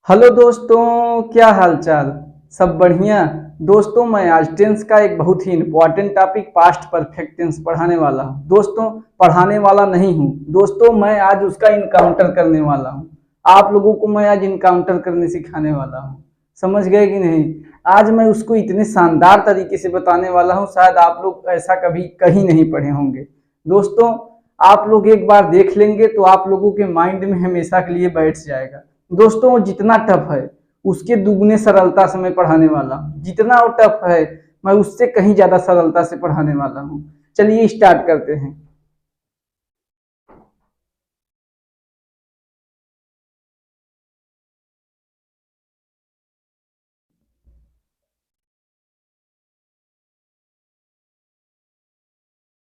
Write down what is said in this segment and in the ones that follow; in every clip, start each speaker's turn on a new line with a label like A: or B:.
A: Hello दोस्तों, क्या हाल चाल। सब बढ़िया। दोस्तों, मैं आज टेंस का एक बहुत ही important topic past perfect tense पढ़ाने वाला हूँ। दोस्तों, पढ़ाने वाला नहीं हूँ दोस्तों, मैं आज उसका इनकाउंटर करने वाला हूँ। आप लोगों को मैं आज इनकाउंटर करने सिखाने वाला हूँ। समझ गए कि नहीं? आज मैं उसको इतने शानदार तरीके से बताने वाला हूँ, शायद आप लोग ऐसा कभी कहीं नहीं पढ़े होंगे। दोस्तों, आप लोग एक बार देख लेंगे तो आप लोगों के माइंड में हमेशा के लिए बैठ जाएगा। दोस्तों, वो जितना टफ है उसके दुगने सरलता से मैं पढ़ाने वाला हूँ। जितना वो टफ है मैं उससे कहीं ज्यादा सरलता से पढ़ाने वाला हूँ। चलिए स्टार्ट करते हैं।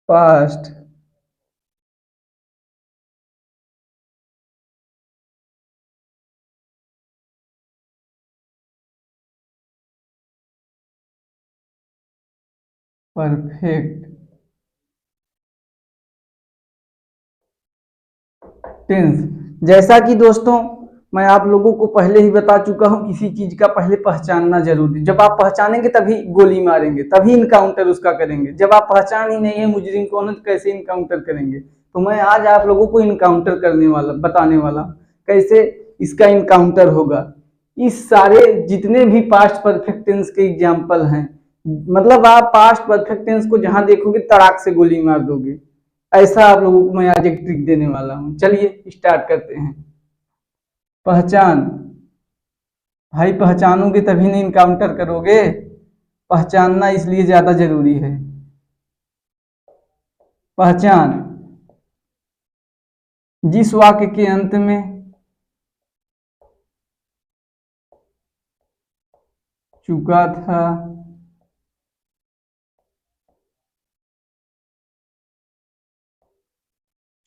A: Past perfect tense. जैसा कि दोस्तों मैं आप लोगों को पहले ही बता चुका हूं, किसी चीज का पहले पहचानना जरूरी। जब आप पहचानेंगे तभी गोली मारेंगे, तभी इनकाउंटर उसका करेंगे। जब आप पहचान ही नहीं है मुजरिम कौन है तो कैसे इनकाउंटर करेंगे? तो मैं आज आप लोगों को इनकाउंटर करने वाला बताने वाला हूं, कैसे इसका इनकाउंटर होगा। इस सारे जितने भी पास्ट परफेक्ट टेंस के एग्जाम्पल हैं, मतलब आप पास्ट परफेक्ट टेंस को जहां देखोगे तड़ाक से गोली मार दोगे। ऐसा आप लोगों को मैं आज एक ट्रिक देने वाला हूँ। चलिए स्टार्ट करते हैं। पहचान। भाई, पहचानोगे तभी नहीं इनकाउंटर करोगे। पहचानना इसलिए ज्यादा जरूरी है। पहचान। जिस वाक्य के अंत में चुका था,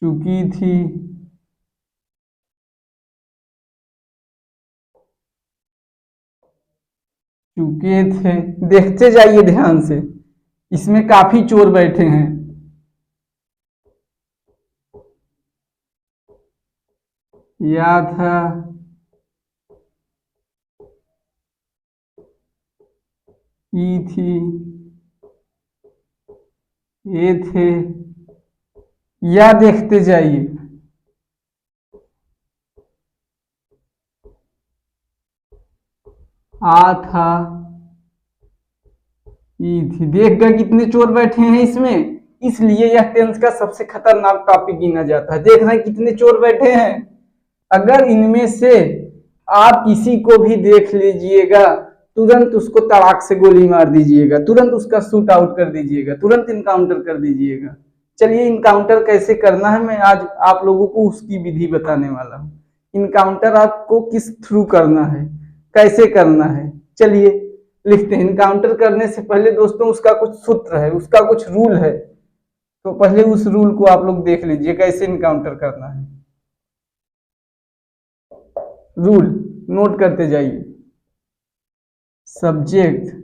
A: चुकी थी, चुके थे। देखते जाइए ध्यान से, इसमें काफी चोर बैठे हैं। या था, की थी, ये थे। या देखते जाइए। आ था, ई थी। देख गए कितने चोर बैठे हैं इसमें। इसलिए यह टेंस का सबसे खतरनाक टॉपिक गिना जाता है। देख रहे हैं कितने चोर बैठे हैं। अगर इनमें से आप किसी को भी देख लीजिएगा, तुरंत उसको तड़ाक से गोली मार दीजिएगा, तुरंत उसका शूट आउट कर दीजिएगा, तुरंत इनकाउंटर कर दीजिएगा। चलिए इनकाउंटर कैसे करना है मैं आज आप लोगों को उसकी विधि बताने वाला हूँ। इनकाउंटर आपको किस थ्रू करना है, कैसे करना है, चलिए लिखते हैं। इनकाउंटर करने से पहले दोस्तों उसका कुछ सूत्र है, उसका कुछ रूल है। तो पहले उस रूल को आप लोग देख लीजिए कैसे इनकाउंटर करना है। रूल नोट करते जाइए। Subject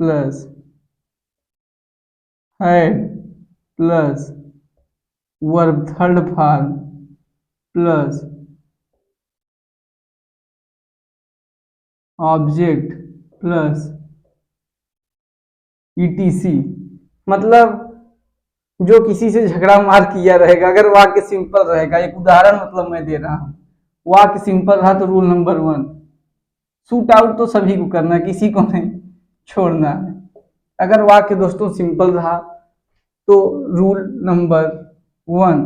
A: plus head plus verb third form plus object plus etc. मतलब जो किसी से झगड़ा मार किया रहेगा, अगर वाक्य सिंपल रहेगा। एक उदाहरण मतलब मैं दे रहा हूं। वाक्य सिंपल रहा तो रूल नंबर 1, शूट आउट तो सभी को करना है, किसी को नहीं छोड़ना है। अगर वाक्य दोस्तों सिंपल रहा तो रूल नंबर 1।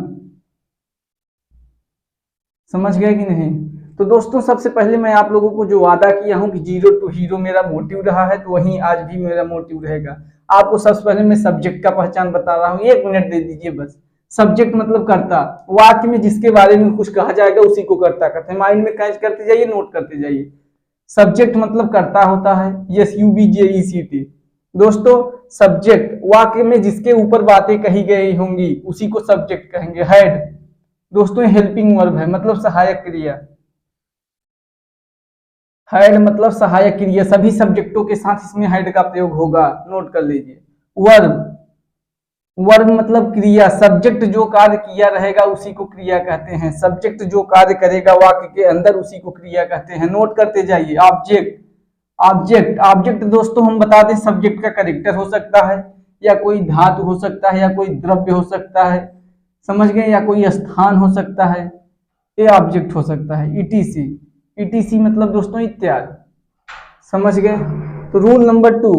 A: समझ गए कि नहीं? तो दोस्तों सबसे पहले मैं आप लोगों को जो वादा किया हूं कि जीरो टू हीरो मेरा मोटिव रहा है, तो वहीं आज भी मेरा मोटिव रहेगा। आपको सबसे पहले मैं सब्जेक्ट का पहचान बता रहा हूं, 1 मिनट दे दीजिए बस। सब्जेक्ट मतलब कर्ता। वाक्य में जिसके बारे में कुछ कहा जाएगा उसी को कर्ता कहते हैं। माइंड में कैच करते जाइए, नोट करते जाइए। सब्जेक्ट मतलब कर्ता होता है, SUBJECT। दोस्तों, सब्जेक्ट वाक्य में जिसके ऊपर बातें कही गई होंगी उसी को सब्जेक्ट कहेंगे। हेड दोस्तों हेल्पिंग वर्ब है, मतलब सहायक क्रिया। हेड मतलब सहायक क्रिया, सभी सब्जेक्टों के साथ इसमें हेड का प्रयोग होगा, नोट कर लीजिए। वर्ब वर्ब मतलब क्रिया, सब्जेक्ट जो कार्य किया रहेगा उसी को क्रिया कहते हैं। सब्जेक्ट जो कार्य करेगा वाक्य के अंदर उसी को क्रिया कहते हैं। नोट करते जाइए। ऑब्जेक्ट, ऑब्जेक्ट, ऑब्जेक्ट दोस्तों हम बता दें सब्जेक्ट का कैरेक्टर हो सकता है, या कोई धातु हो सकता है, या कोई द्रव्य हो सकता है, समझ गए, या कोई स्थान हो सकता है, ये ऑब्जेक्ट हो सकता है। ईटीसी, ईटीसी मतलब दोस्तों इत्यादि, समझ गए। तो रूल नंबर 2,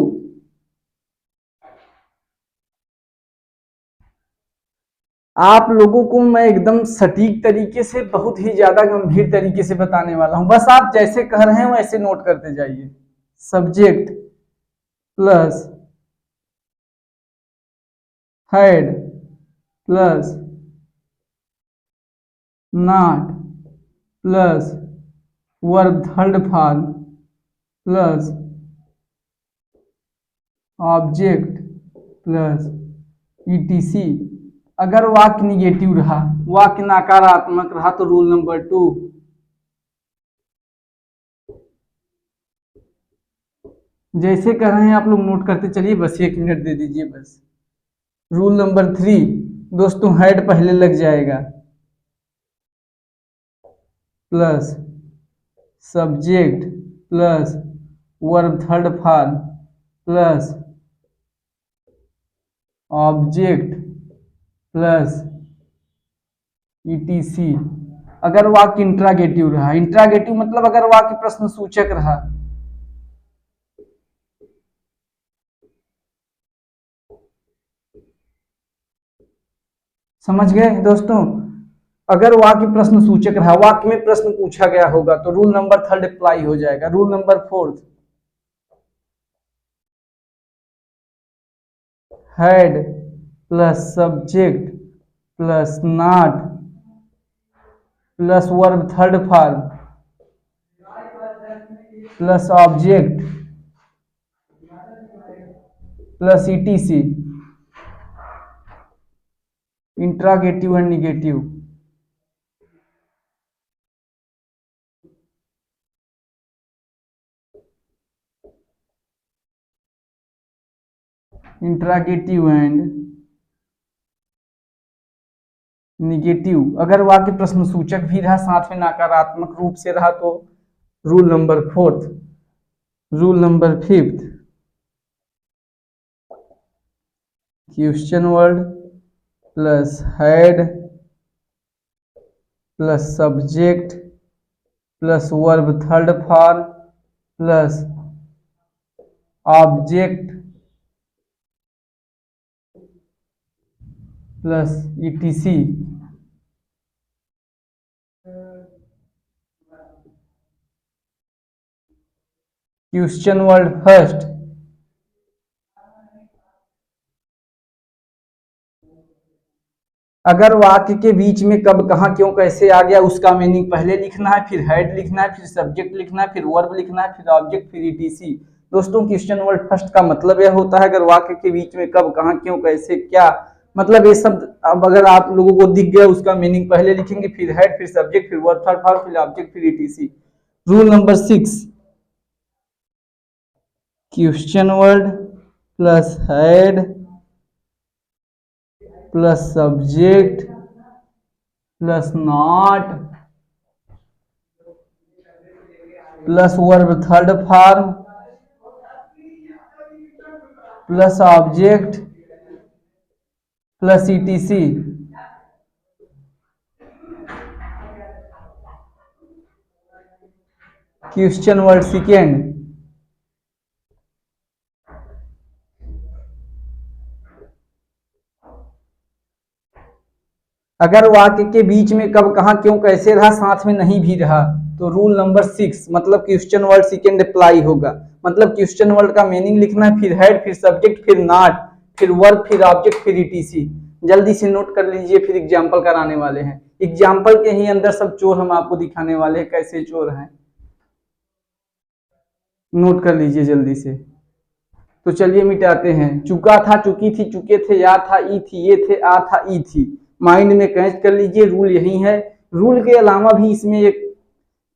A: आप लोगों को मैं एकदम सटीक तरीके से, बहुत ही ज्यादा गंभीर तरीके से बताने वाला हूं, बस आप जैसे कह रहे हैं वैसे नोट करते जाइए। Subject plus head plus not plus verb third form plus object plus etc. अगर वाक्य निगेटिव रहा, वाक्य नकारात्मक रहा, तो रूल नंबर 2, जैसे कह रहे हैं आप लोग नोट करते चलिए, बस 1 मिनट दे दीजिए बस। रूल नंबर 3 दोस्तों, हेड पहले लग जाएगा plus subject plus verb third form plus object plus etc. अगर वाक्य इंट्रागेटिव रहा, इंट्रागेटिव मतलब अगर वाक्य प्रश्न सूचक रहा, समझ गए दोस्तों। अगर वाक्य प्रश्न सूचक रहा, वाक्य में प्रश्न पूछा गया होगा, तो रूल नंबर 3 अप्लाई हो जाएगा। Rule number 4, head plus subject plus not plus verb third form plus object plus etc, interrogative and negative. Interrogative and negative. अगर वाक्य प्रश्न सूचक भी रहा, साथ में नकारात्मक रूप से रहा, तो rule number 4। Rule number 5, question word plus head plus subject plus verb third form plus object plus etc. Question word first, अगर वाक्य के बीच में कब कहां क्यों कैसे आ गया उसका मीनिंग पहले लिखना है, फिर हेड लिखना है, फिर सब्जेक्ट लिखना है, फिर वर्ब लिखना है, फिर ऑब्जेक्ट, फिर ईटीसी। दोस्तों क्वेश्चन वर्ड फर्स्ट का मतलब यह होता है अगर वाक्य के बीच में कब कहां क्यों कैसे क्या, मतलब ये सब अब अगर आप लोगों को दिख गया उसका मीनिंग पहले लिखेंगे, फिर हेड, फिर सब्जेक्ट, फिर वर्ब थर्ड फॉर्म, फिर ऑब्जेक्ट, फिर etc. Rule number 6, question word plus head plus subject plus not plus verb third form plus object plus etc. Question word second, अगर वाक्य के बीच में कब कहां क्यों कैसे रहा, साथ में नहीं भी रहा, तो रूल नंबर 6 मतलब क्वेश्चन वर्ड सेकेंड अप्लाई होगा। मतलब क्वेश्चन वर्ड का मीनिंग लिखना है, फिर हेड, फिर सब्जेक्ट, फिर नॉट, फिर वर्ब, फिर ऑब्जेक्ट, फिर ईटीसी। जल्दी से नोट कर लीजिए, फिर एग्जाम्पल कराने वाले हैं। एग्जाम्पल के ही अंदर सब चोर हम आपको दिखाने वाले हैं, कैसे चोर हैं, नोट कर लीजिए जल्दी से। तो चलिए मिटाते हैं। चुका था, चुकी थी, चुके थे, या था, ई थी, ये थे, आ था, ई थी। माइंड में कैच कर लीजिए, रूल यही है। रूल के अलावा भी इसमें एक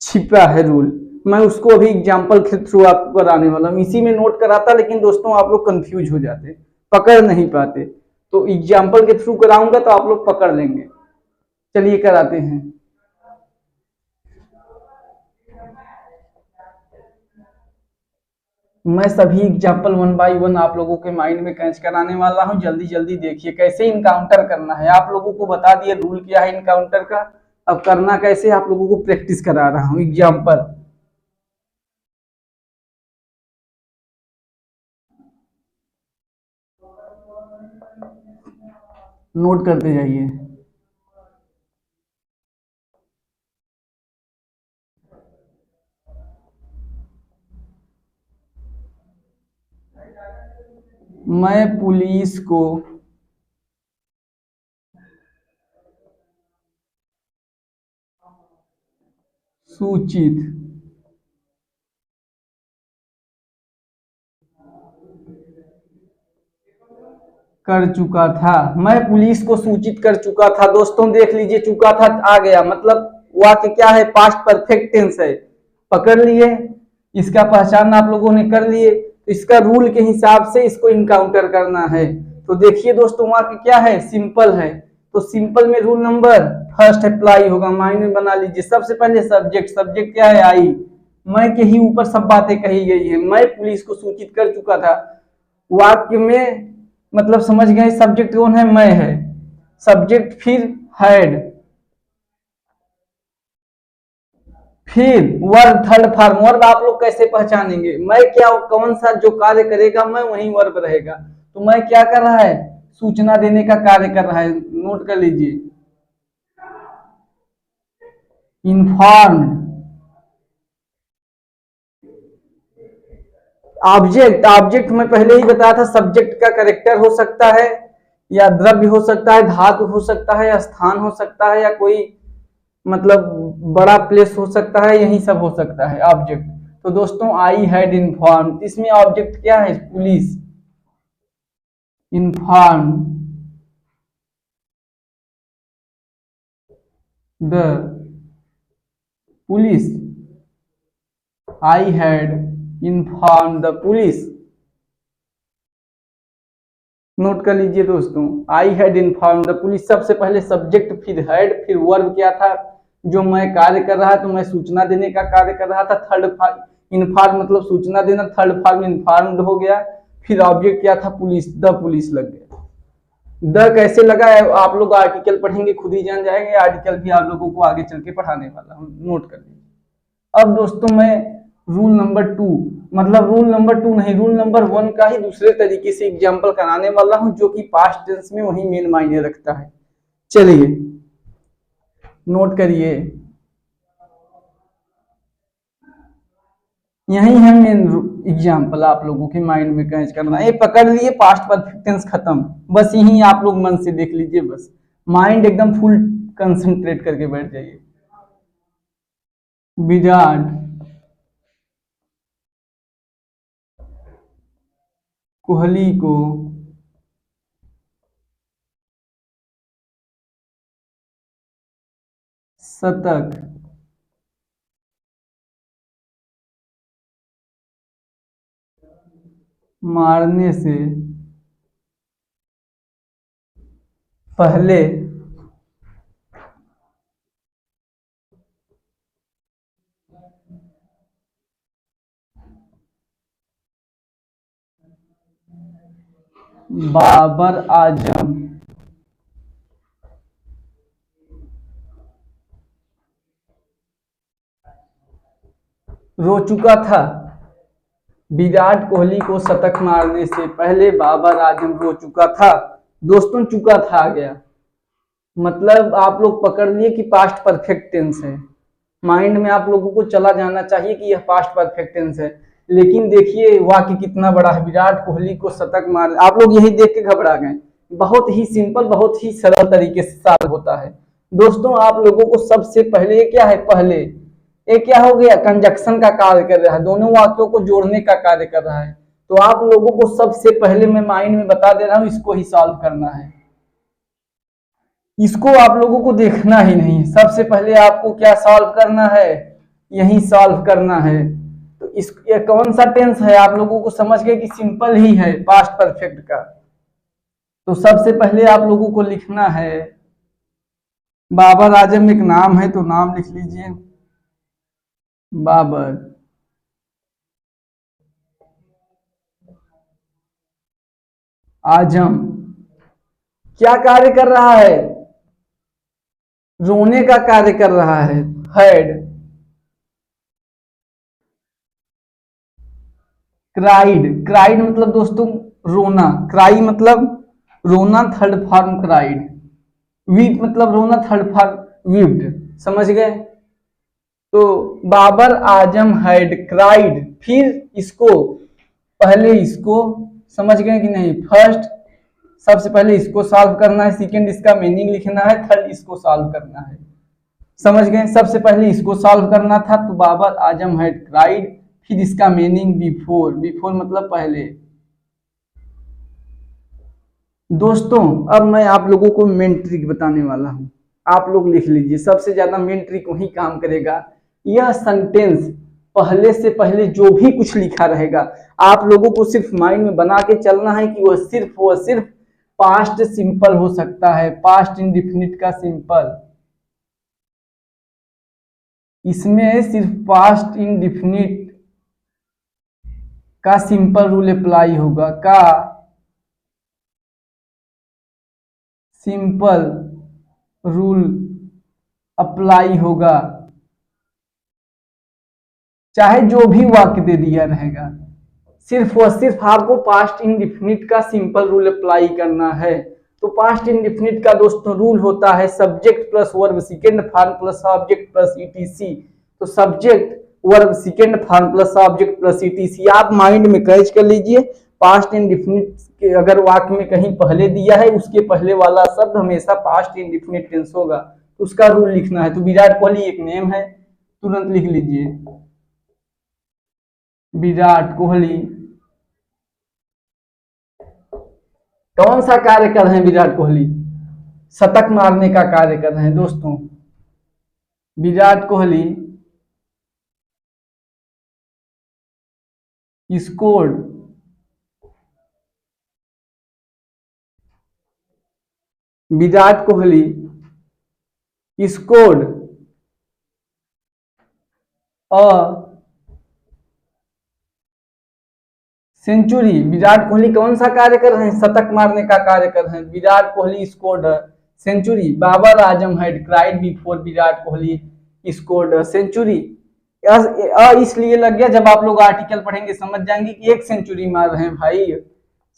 A: छिपा है रूल, मैं उसको अभी एग्जाम्पल के थ्रू आपको कराने वाला हूँ। इसी में नोट कराता, लेकिन दोस्तों आप लोग कंफ्यूज हो जाते, पकड़ नहीं पाते। तो एग्जाम्पल के थ्रू कराऊंगा तो आप लोग पकड़ लेंगे। चलिए कराते हैं। मैं सभी एग्जाम्पल वन बाय वन आप लोगों के माइंड में कैच कराने वाला हूं। जल्दी जल्दी देखिए कैसे इनकाउंटर करना है। आप लोगों को बता दिया रूल क्या है इनकाउंटर का, अब करना कैसे आप लोगों को प्रैक्टिस करा रहा हूं। एग्जाम्पल नोट करते जाइए। मैं पुलिस को सूचित कर चुका था। मैं पुलिस को सूचित कर चुका था। दोस्तों देख लीजिए, चुका था आ गया, मतलब वाक्य क्या है, पास्ट परफेक्ट टेंस है। पकड़ लिए, इसका पहचान आप लोगों ने कर लिए। तो इसका रूल के हिसाब से इसको इनकाउंटर करना है। तो देखिए दोस्तों, वाक्य क्या है, सिंपल है। तो सिंपल में रूल नंबर फर्स्ट अप्लाई होगा। माइंड में बना लीजिए। सबसे पहले सब्जेक्ट, सब्जेक्ट क्या है, आई। मैं के ही ऊपर सब बातें कही गई है। मैं पुलिस को सूचित कर चुका था। वाक्य में मतलब समझ गए, सब्जेक्ट कौन है, मैं है। सब्जेक्ट फिर हैड, फिर वर्ब थर्ड फॉर्म। वर्ब आप लोग कैसे पहचानेंगे, मैं क्या, कौन सा जो कार्य करेगा मैं वही वर्ब रहेगा। तो मैं क्या कर रहा है, सूचना देने का कार्य कर रहा है। नोट कर लीजिए, इन्फॉर्म्ड। ऑब्जेक्ट, ऑब्जेक्ट मैं पहले ही बताया था, सब्जेक्ट का कैरेक्टर हो सकता है, या द्रव्य हो सकता है, धातु हो सकता है, या स्थान हो सकता है, या कोई मतलब बड़ा प्लेस हो सकता है, यही सब हो सकता है ऑब्जेक्ट। तो दोस्तों आई हैड इन्फॉर्म, इसमें ऑब्जेक्ट क्या है, police. Inform the police, I had inform the police. Note कर लीजिए दोस्तों, I had inform the police. सबसे पहले सब्जेक्ट, फिर हैड, फिर वर्ब क्या था, जो मैं कार्य कर रहा, तो मैं सूचना देने का कार्य कर रहा था। थर्ड इन्फॉर्म मतलब सूचना देना, थर्ड फॉर्म इन्फॉर्म्ड हो गया। फिर ऑब्जेक्ट क्या था, पुलिस, द पुलिस लग गया। द कैसे लगा है, आप लोग आर्टिकल पढ़ेंगे खुद ही जान जाएंगे। आर्टिकल भी आप लोगों को आगे चल के पढ़ाने वाला हूँ, नोट कर लीजिए। अब दोस्तों मैं रूल नंबर 2, मतलब रूल नंबर 2 नहीं, रूल नंबर 1 का ही दूसरे तरीके से एग्जाम्पल कराने वाला हूं, जो कि पास्ट टेंस में वही मेन मायने रखता है। चलिए नोट करिए, यही है मेन एग्जाम्पल आप लोगों के माइंड में कैच करना है। पकड़ लिए, पास्ट परफेक्ट टेंस खत्म। बस यही आप लोग मन से देख लीजिए, बस माइंड एकदम फुल कंसंट्रेट करके बैठ जाइए। विराट कोहली को शतक मारने से पहले बाबर आजम रो चुका था। विराट कोहली को शतक मारने से पहले बाबर आजम रो चुका था। दोस्तों चुका था आ गया, मतलब आप लोग पकड़ लिए कि पास्ट परफेक्ट टेंस है। माइंड में आप लोगों को चला जाना चाहिए कि यह पास्ट परफेक्ट टेंस है। लेकिन देखिए वाक्य कितना बड़ा है, विराट कोहली को शतक मार, आप लोग यही देख के घबरा गए। बहुत ही सिंपल, बहुत ही सरल तरीके से सॉल्व होता है। दोस्तों आप लोगों को सबसे पहले ये क्या है, पहले ये क्या हो गया, कंजक्शन का कार्य कर रहा है, दोनों वाक्यों को जोड़ने का कार्य कर रहा है। तो आप लोगों को सबसे पहले मैं माइंड में बता दे रहा हूं, इसको ही सॉल्व करना है। इसको आप लोगों को देखना ही नहीं है, सबसे पहले आपको क्या सॉल्व करना है, यही सॉल्व करना है। तो इस ये कौन सा टेंस है, आप लोगों को समझ गए कि सिंपल ही है, पास्ट परफेक्ट का। तो सबसे पहले आप लोगों को लिखना है, बाबर आजम एक नाम है तो नाम लिख लीजिए, बाबर आजम क्या कार्य कर रहा है, रोने का कार्य कर रहा है, हेड क्राइड, क्राइड मतलब दोस्तों रोना, क्राई मतलब रोना, थर्ड फॉर्म क्राइड, वीप मतलब रोना, थर्ड फॉर्म वीप्ड, समझ गए। तो बाबर आजम हैड क्राइड, फिर इसको पहले इसको समझ गए कि नहीं, फर्स्ट सबसे पहले इसको सॉल्व करना है, सेकंड इसका मीनिंग लिखना है, थर्ड इसको सॉल्व करना है, समझ गए। सबसे पहले इसको सॉल्व करना था, तो बाबर आजम हैड क्राइड, फिर इसका मीनिंग बिफोर, बिफोर मतलब पहले। दोस्तों अब मैं आप लोगों को मेन ट्रिक बताने वाला हूं, आप लोग लिख लीजिए, सबसे ज्यादा मेन ट्रिक वही काम करेगा। यह सेंटेंस पहले से पहले जो भी कुछ लिखा रहेगा, आप लोगों को सिर्फ माइंड में बना के चलना है कि वह सिर्फ पास्ट सिंपल हो सकता है, पास्ट इंडिफिनिट का सिंपल, इसमें सिर्फ पास्ट इंडिफिनिट का सिंपल रूल अप्लाई होगा, का सिंपल रूल अप्लाई होगा, चाहे जो भी वाक्य दे दिया रहेगा, सिर्फ और सिर्फ आपको पास्ट इंडिफिनिट का सिंपल रूल अप्लाई करना है। तो पास्ट इंडिफिनिट का दोस्तों रूल होता है subject plus verb second form plus object plus etc. तो subject verb second form plus object plus etc आप माइंड में कैच कर लीजिए। पास्ट इंडिफिनिट के अगर वाक्य में कहीं पहले दिया है, उसके पहले वाला शब्द हमेशा पास्ट इंडिफिनिट टेंस होगा, तो उसका रूल लिखना है। तो विराट कोहली एक नेम है, तुरंत लिख लीजिए, विराट कोहली कौन सा कार्य कर रहे हैं, विराट कोहली शतक मारने का कार्य कर रहे हैं। दोस्तों Virat Kohli scored Virat Kohli scored a century. Virat Kohli कौन सा कार्य कर रहे हैं, शतक मारने का कार्य कर रहे हैं। Virat Kohli scored century, Babar Azam had cried before Virat Kohli scored century. इसलिए लग गया, जब आप लोग आर्टिकल पढ़ेंगे समझ जाएंगे कि एक सेंचुरी मार रहे हैं भाई,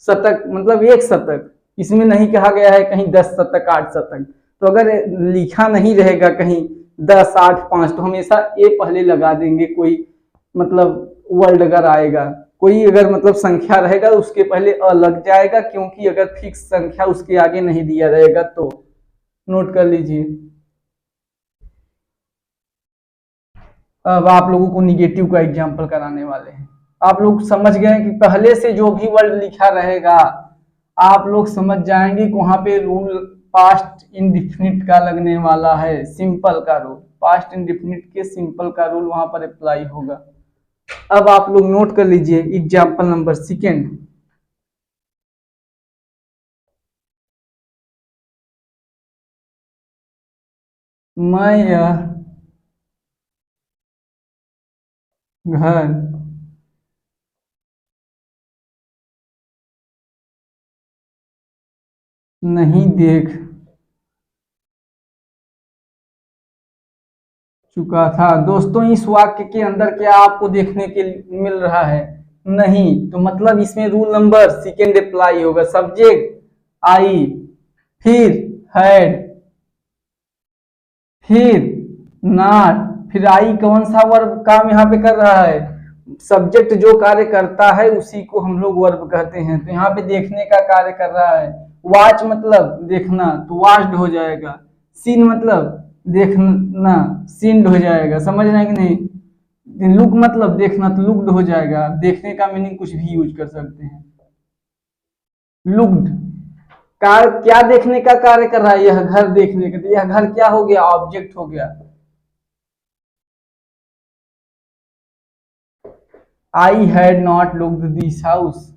A: शतक मतलब एक शतक, इसमें नहीं कहा गया है कहीं 10 शतक 8 शतक। तो अगर लिखा नहीं रहेगा कहीं 10 8 5 तो हमेशा ए पहले लगा देंगे, कोई मतलब वर्ड अगर आएगा, कोई अगर मतलब संख्या रहेगा उसके पहले अ लग जाएगा, क्योंकि अगर फिक्स संख्या उसके आगे नहीं दिया रहेगा तो। नोट कर लीजिए। अब आप लोगों को निगेटिव का एग्जाम्पल कराने वाले हैं। आप लोग समझ गए कि पहले से जो भी वर्ड लिखा रहेगा आप लोग समझ जाएंगे कि वहां पे रूल पास्ट इंडिफिनिट का लगने वाला है, सिंपल का रूल, पास्ट इंडिफिनिट के सिंपल का रूल वहां पर अप्लाई होगा। अब आप लोग नोट कर लीजिए एग्जाम्पल नंबर सेकेंड। मैं यह घर नहीं देख चुका था। दोस्तों इस वाक्य के अंदर क्या आपको देखने के मिल रहा है, नहीं, तो मतलब इसमें रूल नंबर सेकेंड अप्लाई होगा, सब्जेक्ट आई, फिर हैड, फिर नॉट, फिर आई कौन सा वर्ब काम यहाँ पे कर रहा है, सब्जेक्ट जो कार्य करता है उसी को हम लोग वर्ब कहते हैं। तो यहाँ पे देखने का कार्य कर रहा है, वॉच मतलब देखना तो वॉच्ड हो जाएगा, सीन मतलब देखना सीन्ड हो जाएगा, समझ रहे हैं कि नहीं। लुक मतलब देखना तो लुक्ड हो जाएगा, देखने का मीनिंग कुछ भी यूज कर सकते हैं। लुक्ड क्या देखने का कार्य कर रहा है, यह घर देखने का, तो यह घर क्या हो गया, ऑब्जेक्ट हो गया। I had not looked this house,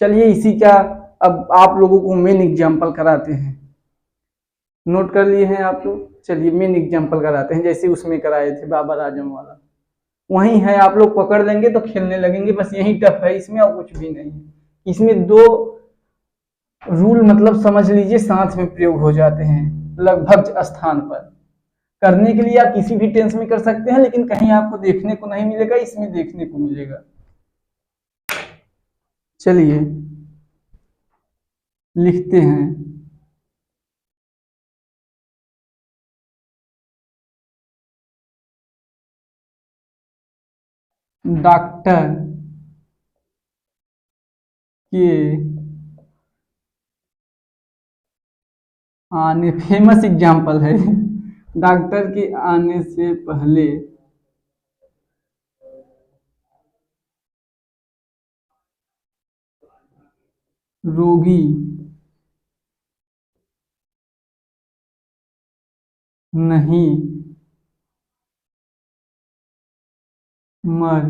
A: चलिए इसी का अब आप लोगों को मेन एग्जाम्पल कराते हैं। नोट कर लिए हैं आप लोग? चलिए मेन एग्जाम्पल कराते हैं, जैसे उसमें कराए थे बाबर आजम वाला, वही है। आप लोग पकड़ लेंगे तो खेलने लगेंगे, बस यही टफ है इसमें और कुछ भी नहीं। इसमें दो रूल मतलब समझ लीजिए साथ में प्रयोग हो जाते हैं लगभग स्थान पर। करने के लिए आप किसी भी टेंस में कर सकते हैं, लेकिन कहीं आपको देखने को नहीं मिलेगा, इसमें देखने को मिलेगा। चलिए लिखते हैं। डॉक्टर के आने, फेमस एग्जाम्पल है डॉक्टर के आने से पहले रोगी नहीं मर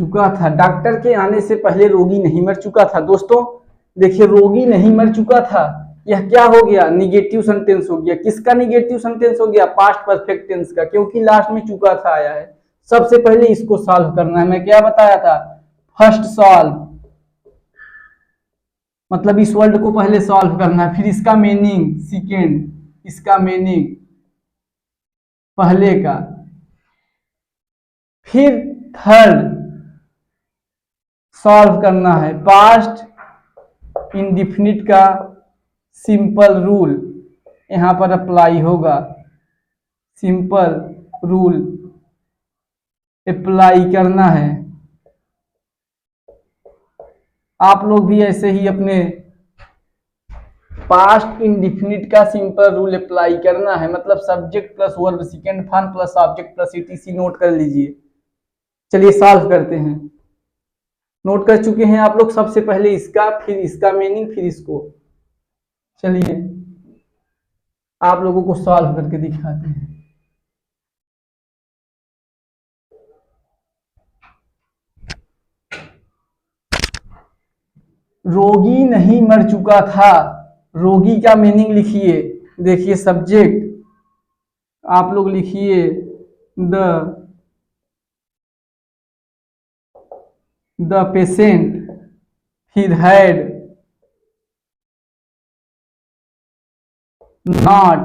A: चुका था। डॉक्टर के आने से पहले रोगी नहीं मर चुका था। दोस्तों देखिए, रोगी नहीं मर चुका था, यह क्या हो गया? निगेटिव सेंटेंस हो गया। किसका निगेटिव सेंटेंस हो गया? पास्ट परफेक्ट टेंस का, क्योंकि लास्ट में चुका था आया है। सबसे पहले इसको सॉल्व करना है। मैं क्या बताया था? फर्स्ट सॉल्व, मतलब इस वर्ड को पहले सॉल्व करना है, फिर इसका मीनिंग सेकेंड, इसका मीनिंग पहले का, फिर थर्ड सॉल्व करना है पास्ट इंडिफिनिट का सिंपल रूल यहां पर अप्लाई होगा। सिंपल रूल अप्लाई करना है। आप लोग भी ऐसे ही अपने पास्ट इंडिफिनिट का सिंपल रूल अप्लाई करना है, मतलब subject plus verb second form plus object plus etc note कर लीजिए। चलिए सॉल्व करते हैं। नोट कर चुके हैं आप लोग? सबसे पहले इसका, फिर इसका मीनिंग, फिर इसको। चलिए आप लोगों को सॉल्व करके दिखाते हैं। रोगी नहीं मर चुका था। रोगी का मीनिंग लिखिए। देखिए सब्जेक्ट आप लोग लिखिए द पेशेंट, फिर हैड नॉट,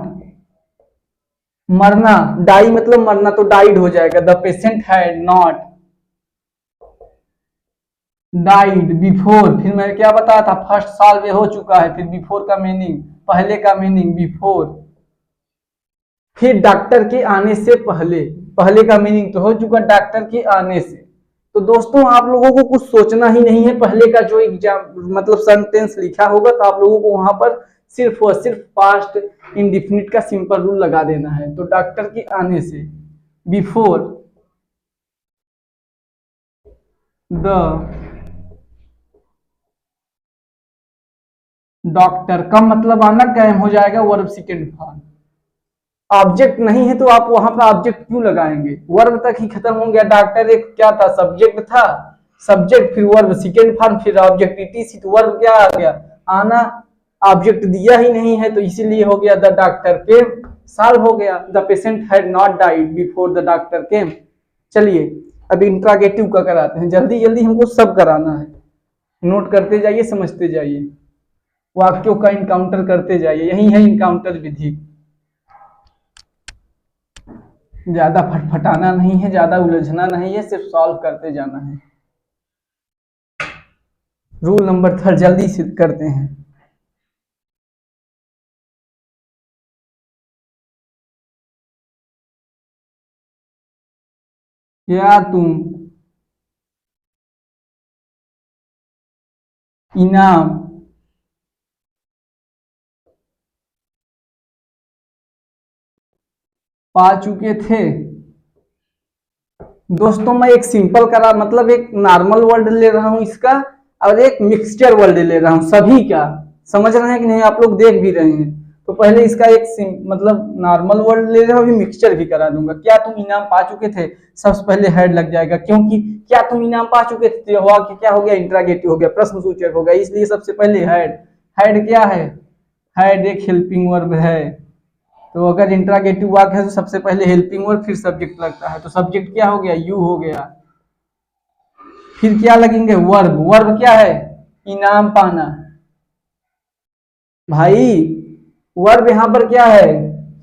A: मरना, डाई मतलब मरना तो डाइड हो जाएगा। The patient had not died before, फिर मैं क्या बताया था? फर्स्ट सॉल्व हो चुका है, फिर बिफोर का मीनिंग, पहले का मीनिंग बिफोर, फिर डॉक्टर के आने से पहले, पहले का मीनिंग तो हो चुका डॉक्टर के आने से। तो दोस्तों आप लोगों को कुछ सोचना ही नहीं है। पहले का जो एग्जाम मतलब सेंटेंस लिखा होगा तो आप लोगों को वहां पर सिर्फ और सिर्फ पास्ट इंडिफिनिट का सिंपल रूल लगा देना है। तो डॉक्टर के आने से, बिफोर द डॉक्टर का मतलब आना, कायम हो जाएगा वर्ब सेकेंड फॉर्म। ऑब्जेक्ट नहीं है तो आप वहां पर ऑब्जेक्ट क्यों लगाएंगे? वर्ब तक ही खत्म हो गया। डॉक्टर एक क्या था? सब्जेक्ट था, सब्जेक्ट फिर वर्ब सेकेंड फॉर्म फिर ऑब्जेक्ट ईटीसी, तो वर्ब क्या आ गया? आना। ऑब्जेक्ट दिया ही नहीं है तो इसीलिए हो गया द डॉक्टर केम, सॉल्व हो गया। The patient had not died before the doctor केम। चलिए अब इंट्रागेटिव का कराते हैं। जल्दी जल्दी हमको सब कराना है। नोट करते जाइए, समझते जाइए, वाक्यों का इनकाउंटर करते जाइए। यही है इनकाउंटर विधि। ज्यादा फटफटाना नहीं है, ज्यादा उलझना नहीं है, सिर्फ सॉल्व करते जाना है। रूल नंबर 3 जल्दी से करते हैं। क्या तुम इनाम पा चुके थे? दोस्तों मैं एक सिंपल करा मतलब एक नॉर्मल वर्ड ले रहा हूं इसका, और एक मिक्सचर वर्ड ले रहा हूं सभी का। समझ रहे हैं कि नहीं? आप लोग देख भी रहे हैं। तो पहले इसका एक मतलब नॉर्मल वर्ड ले रहा हूँ, अभी मिक्सचर भी करा दूंगा। क्या तुम इनाम पा चुके थे, सबसे पहले हेड लग जाएगा, क्योंकि क्या तुम इनाम पा चुके थे तो हुआ कि क्या हो गया, इंट्रागेटिव हो गया, प्रश्न सूचक हो गया, इसलिए सबसे पहले हेड। हेड क्या है, हेड एक हेल्पिंग वर्ब है। तो अगर इंट्रागेटिव वाक्य है तो सबसे पहले हेल्पिंग वर्ब फिर सब्जेक्ट लगता है। तो सब्जेक्ट क्या हो गया, यू हो गया। फिर क्या लगेंगे, वर्ब। वर्ब क्या है, इनाम पाना। भाई वर्ब यहां पर क्या है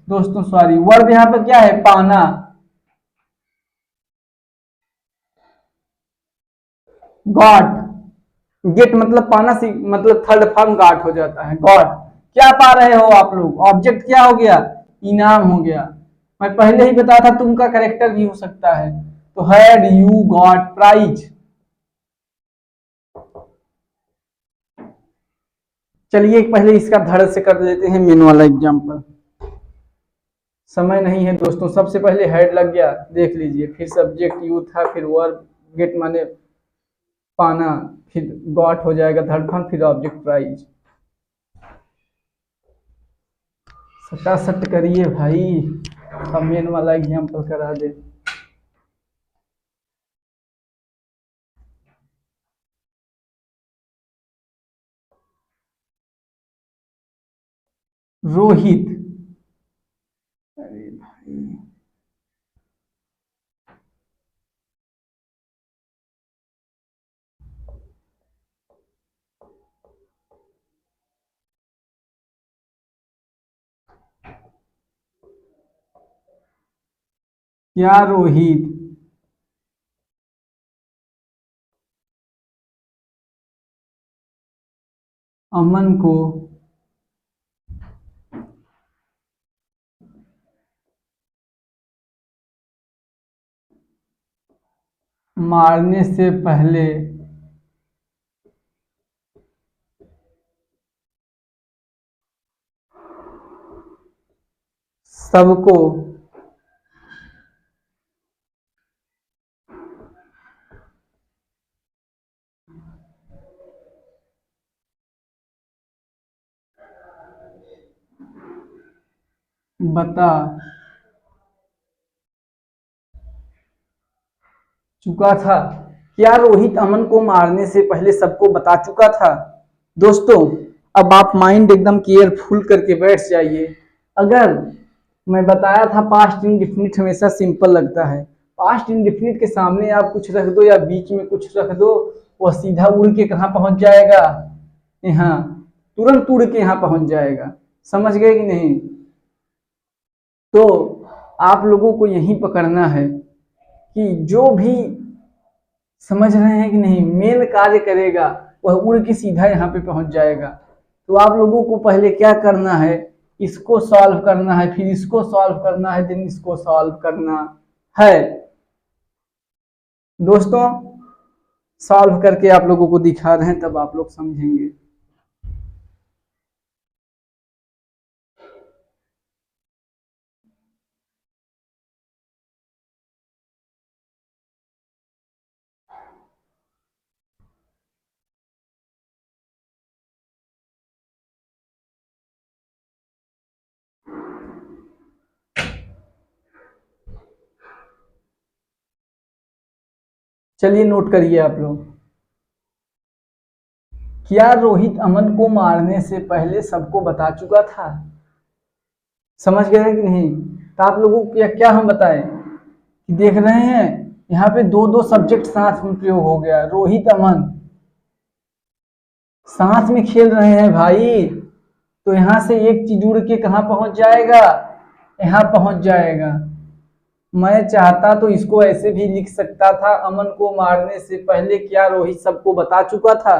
A: दोस्तों, सॉरी, वर्ब यहां पर क्या है, पाना। गॉट, गेट मतलब पाना, मतलब थर्ड फॉर्म गॉट हो जाता है, गॉट। क्या पा रहे हो आप लोग, ऑब्जेक्ट क्या हो गया, इनाम हो गया। मैं पहले ही बताया था तुम का करेक्टर भी हो सकता है। तो हैड यू गॉट प्राइज। चलिए पहले इसका धड़ से कर लेते हैं मेन वाला एग्जांपल। समय नहीं है दोस्तों, सबसे पहले हेड लग गया, देख लीजिए, फिर सब्जेक्ट यू था, फिर वर्ब गेट माने पाना, फिर गॉट हो जाएगा थर्ड फॉर्म, फिर ऑब्जेक्ट प्राइज। सटासट करिए भाई, अब मेन वाला एग्जांपल करा दे। रोहित, अरे भाई, क्या रोहित अमन को मारने से पहले सबको बता चुका था। क्या रोहित अमन को मारने से पहले सबको बता चुका था। दोस्तों अब आप माइंड एकदम केयरफुल करके बैठ जाइए। अगर मैं बताया था पास्ट इंडेफिनिट हमेशा सिंपल लगता है, पास्ट इंडेफिनिट के सामने आप कुछ रख दो या बीच में कुछ रख दो, वह सीधा उड़ के कहाँ पहुंच जाएगा, यहाँ, तुरंत उड़ के यहाँ पहुंच जाएगा। समझ गए कि नहीं। तो आप लोगों को यही पकड़ना है कि जो भी, समझ रहे हैं कि नहीं, मेन कार्य करेगा वह उड़ के सीधा यहाँ पे पहुंच जाएगा। तो आप लोगों को पहले क्या करना है, इसको सॉल्व करना है, फिर इसको सॉल्व करना है, देन इसको सॉल्व करना है। दोस्तों सॉल्व करके आप लोगों को दिखा रहे हैं, तब आप लोग समझेंगे। चलिए नोट करिए आप लोग। क्या रोहित अमन को मारने से पहले सबको बता चुका था। समझ गए कि नहीं। तो आप लोगों को क्या क्या हम बताएं कि देख रहे हैं यहाँ पे दो दो सब्जेक्ट साथ में प्रयोग हो गया, रोहित अमन साथ में खेल रहे हैं भाई। तो यहाँ से एक चीज उड़ के कहाँ पहुंच जाएगा, यहाँ पहुंच जाएगा। मैं चाहता तो इसको ऐसे भी लिख सकता था, अमन को मारने से पहले क्या रोहित सबको बता चुका था,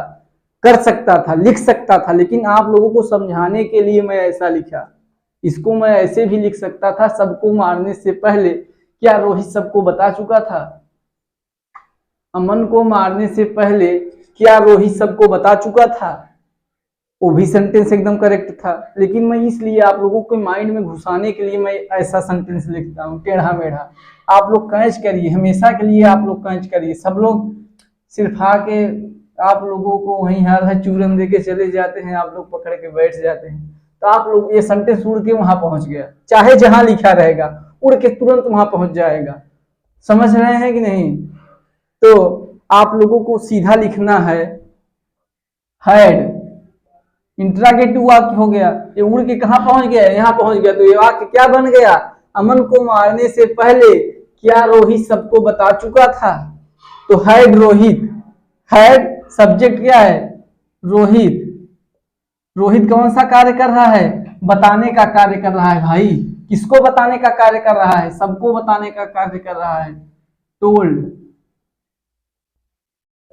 A: कर सकता था, लिख सकता था, लेकिन आप लोगों को समझाने के लिए मैं ऐसा लिखा। इसको मैं ऐसे भी लिख सकता था, सबको मारने से पहले क्या रोहित सबको बता चुका था। अमन को मारने से पहले क्या रोहित सबको बता चुका था, वो भी सेंटेंस एकदम करेक्ट था। लेकिन मैं इसलिए आप लोगों के माइंड में घुसाने के लिए मैं ऐसा सेंटेंस लिखता हूँ टेढ़ा मेढ़ा। आप लोग कैच करिए, हमेशा के लिए आप लोग कैच करिए। सब लोग सिर्फ आके आप लोगों को वहीं हाथ है चूरन दे के चले जाते हैं, आप लोग पकड़ के बैठ जाते हैं। तो आप लोग ये सेंटेंस उड़ के वहां पहुंच गया, चाहे जहां लिखा रहेगा उड़ के तुरंत वहां पहुंच जाएगा। समझ रहे हैं कि नहीं? तो आप लोगों को सीधा लिखना है हैड, इंट्रागेटिव वाक्य हो गया, ये उड़ के कहां पहुंच गया, यहां पहुंच गया, तो ये वाक्य क्या बन गया? अमन को मारने से पहले क्या रोहित सबको बता चुका था? तो हैड रोहित, हैड सब्जेक्ट क्या है? रोहित। रोहित कौन सा कार्य कर रहा है? बताने का कार्य कर रहा है भाई। किसको बताने का कार्य कर रहा है? सबको बताने का कार्य कर रहा है। टोल्ड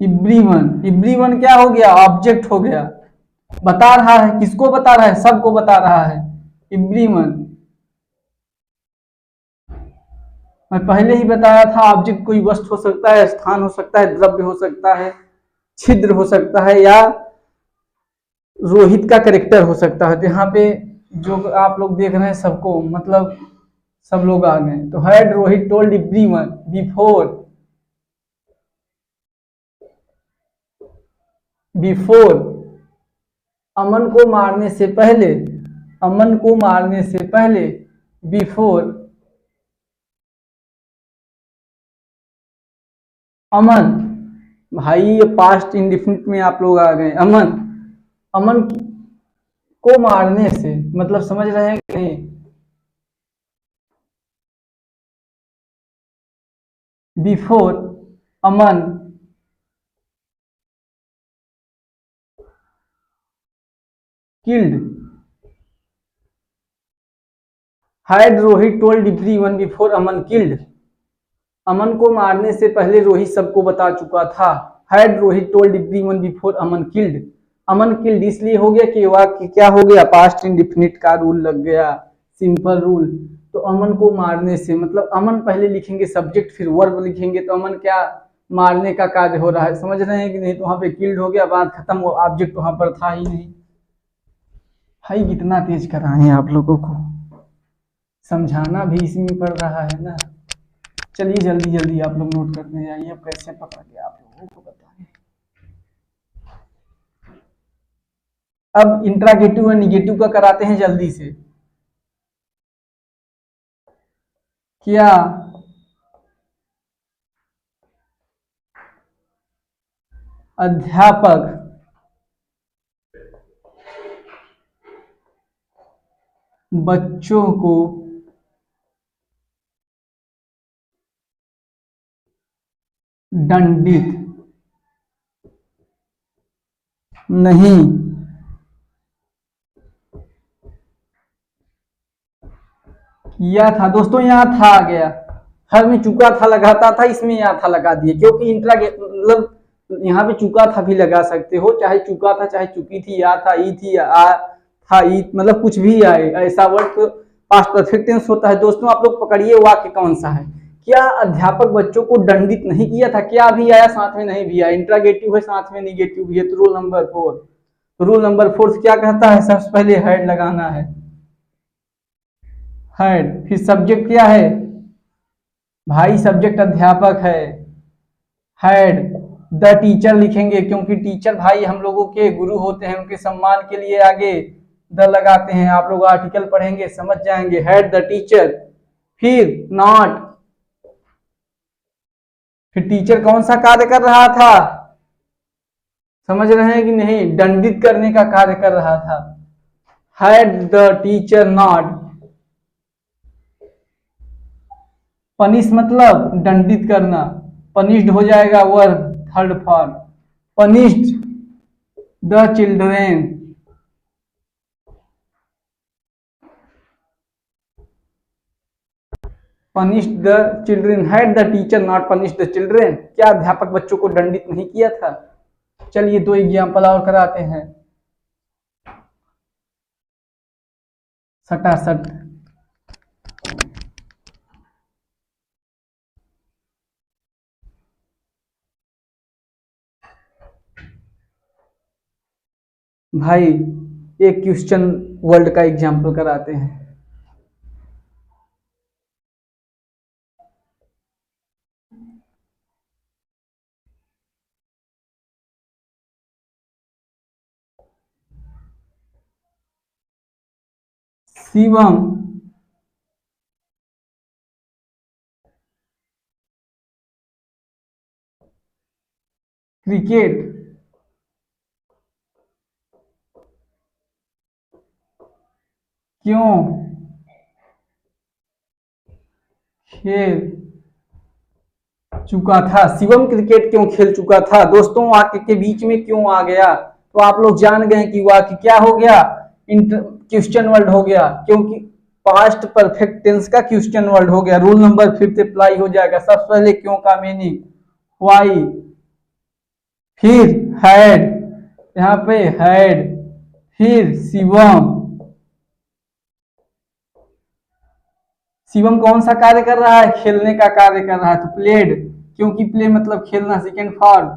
A: एवरीवन, एवरीवन क्या हो गया? ऑब्जेक्ट हो गया। बता रहा है, किसको बता रहा है? सबको बता रहा है, एवरीवन। मैं पहले ही बताया था ऑब्जेक्ट कोई वस्तु हो सकता है, स्थान हो सकता है, द्रव्य हो सकता है, छिद्र हो सकता है, या रोहित का करेक्टर हो सकता है। तो यहाँ पे जो आप लोग देख रहे हैं सबको, मतलब सब लोग आ गए। तो had Rohit told everyone before, before Aman को मारने से पहले, अमन को मारने से पहले, बिफोर अमन। भाई ये पास्ट इंडिफिनिट में आप लोग आ गए। अमन, अमन को मारने से मतलब समझ रहे हैं कि नहीं? Before Aman killed, had Rohit told everyone before Aman killed. Aman को मारने से पहले रोहित सबको बता चुका था। Had Rohit told everyone before Aman killed. Aman killed इसलिए हो गया कि वाक्य क्या हो गया? पास्ट इंडिफिनिट का रूल लग गया, सिंपल रूल। तो अमन को मारने से मतलब अमन पहले लिखेंगे सब्जेक्ट, फिर वर्ब लिखेंगे, तो अमन क्या? मारने का कार्य हो रहा है। समझ रहे हैं कि नहीं? तो वहां पे किल्ड हो गया, बात खत्म, वो ऑब्जेक्ट वहां पर था ही नहीं। भाई कितना तेज कराएं आप लोगों को, समझाना भी इसी में पड़ रहा है ना। चलिए जल्दी जल्दी आप लोग नोट करते जाइए, अब कैसे पकड़ के आप लोगों को बताएं। अब इंट्रागेटिव और निगेटिव का कराते हैं जल्दी से। क्या अध्यापक बच्चों को दंडित नहीं किया था? दोस्तों यहाँ था आ गया, हर में चुका था लगाता था, इसमें यहाँ था लगा दिए, क्योंकि इंट्रागेट मतलब यहाँ पे चुका था भी लगा सकते हो, चाहे चुका था चाहे चुकी थी, या था ई थी, आ था ई, मतलब कुछ भी आए, ऐसा वर्ड पास्ट परफेक्ट टेंस होता है। दोस्तों आप लोग पकड़िए वाक्य कौन सा है। क्या अध्यापक बच्चों को दंडित नहीं किया था? क्या भी आया साथ में, नहीं भी आया, इंट्रागेटिव है साथ में निगेटिव भी है। तो रूल नंबर 4, तो रूल नंबर 4 क्या कहता है? सबसे पहले हेड लगाना है, हेड। फिर सब्जेक्ट क्या है भाई? सब्जेक्ट अध्यापक है, हेड। द टीचर लिखेंगे, क्योंकि टीचर भाई हम लोगों के गुरु होते हैं, उनके सम्मान के लिए आगे द लगाते हैं। आप लोग आर्टिकल पढ़ेंगे समझ जाएंगे, हेड द टीचर। फिर नॉट, फिर टीचर कौन सा कार्य कर रहा था? समझ रहे हैं कि नहीं? दंडित करने का कार्य कर रहा था। Had the teacher not punish, मतलब दंडित करना, पनिश्ड हो जाएगा verb third form, punished the children, punished the children. Had the teacher not punished the children, क्या अध्यापक बच्चों को दंडित नहीं किया था? चलिए दो एग्जाम्पल और कराते हैं सटासट। भाई एक क्वेश्चन वर्ल्ड का एग्जाम्पल कराते हैं। शिवम क्रिकेट क्यों खेल चुका था। शिवम क्रिकेट क्यों खेल चुका था। दोस्तों वाक्य के बीच में क्यों आ गया, तो आप लोग जान गए कि वाक्य क्या हो गया, क्वेश्चन वर्ड हो गया, क्योंकि पास्ट परफेक्ट टेंस का क्वेश्चन वर्ड हो गया। रूल नंबर 5 अप्लाई हो जाएगा। सबसे पहले क्यों का मीनिंग व्हाई, फिर हैड, यहाँ पे हैड, फिर शिवम। शिवम कौन सा कार्य कर रहा है, खेलने का कार्य कर रहा है, तो प्लेड, क्योंकि प्ले मतलब खेलना, सेकेंड फॉर्म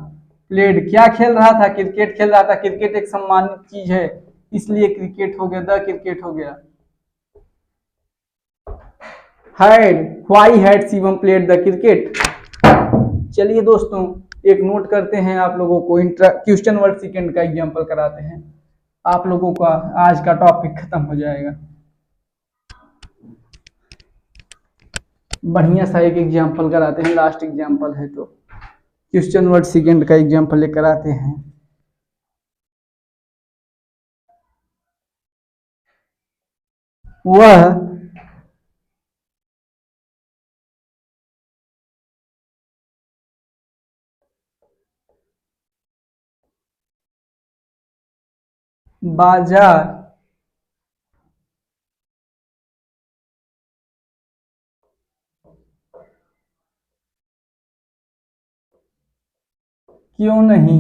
A: प्लेड। क्या खेल रहा था, क्रिकेट खेल रहा था। क्रिकेट एक सम्मानित चीज है, इसलिए क्रिकेट हो गया, द क्रिकेट हो गया। Had, why had Shivam played the cricket. चलिए दोस्तों एक नोट करते हैं, आप लोगों को क्वेश्चन वर्ड सेकेंड का एग्जांपल कराते हैं। आप लोगों का आज का टॉपिक खत्म हो जाएगा। बढ़िया सा एक एग्जांपल कराते हैं, लास्ट एग्जांपल है तो क्वेश्चन वर्ड सेकेंड का एग्जांपल लेकर आते हैं। वह बाजार क्यों नहीं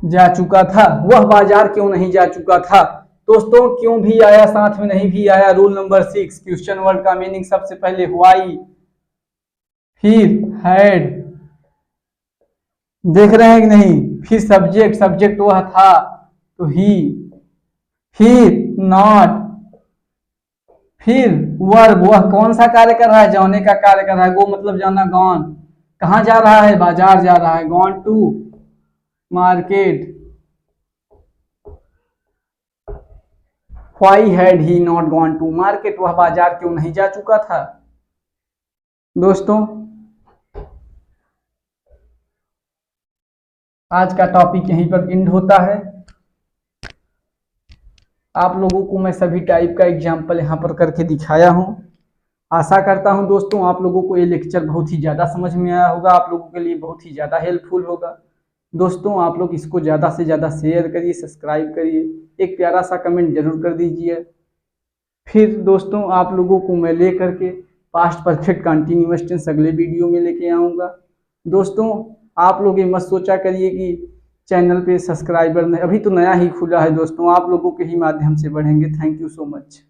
A: जा चुका था। वह बाजार क्यों नहीं जा चुका था। दोस्तों क्यों भी आया साथ में नहीं भी आया। रूल नंबर 6 क्वेश्चन वर्ड का मीनिंग सबसे पहले व्हाई, फिर हैड, देख रहे हैं कि नहीं, फिर सब्जेक्ट, सब्जेक्ट वह था तो ही, फिर नॉट, फिर वर्ब, वह कौन सा कार्य कर रहा है, जाने का कार्य कर रहा है। गो मतलब जाना, गॉन, कहाँ जा रहा है, बाजार जा रहा है, gone to market. Why had he not gone to market, वह बाजार क्यों नहीं जा चुका था। दोस्तों आज का टॉपिक यहीं पर एंड होता है। आप लोगों को मैं सभी टाइप का एग्जाम्पल यहाँ पर करके दिखाया हूँ। आशा करता हूँ दोस्तों आप लोगों को ये लेक्चर बहुत ही ज़्यादा समझ में आया होगा, आप लोगों के लिए बहुत ही ज़्यादा हेल्पफुल होगा। दोस्तों आप लोग इसको ज़्यादा से ज़्यादा शेयर करिए, सब्सक्राइब करिए, एक प्यारा सा कमेंट जरूर कर दीजिए। फिर दोस्तों आप लोगों को मैं ले करके पास्ट परफेक्ट कंटिन्यूअस टेंस अगले वीडियो में लेके आऊँगा। दोस्तों आप लोग ये मत सोचा करिए कि चैनल पे सब्सक्राइबर नहीं, अभी तो नया ही खुला है दोस्तों, आप लोगों के ही माध्यम से बढ़ेंगे। Thank you so much.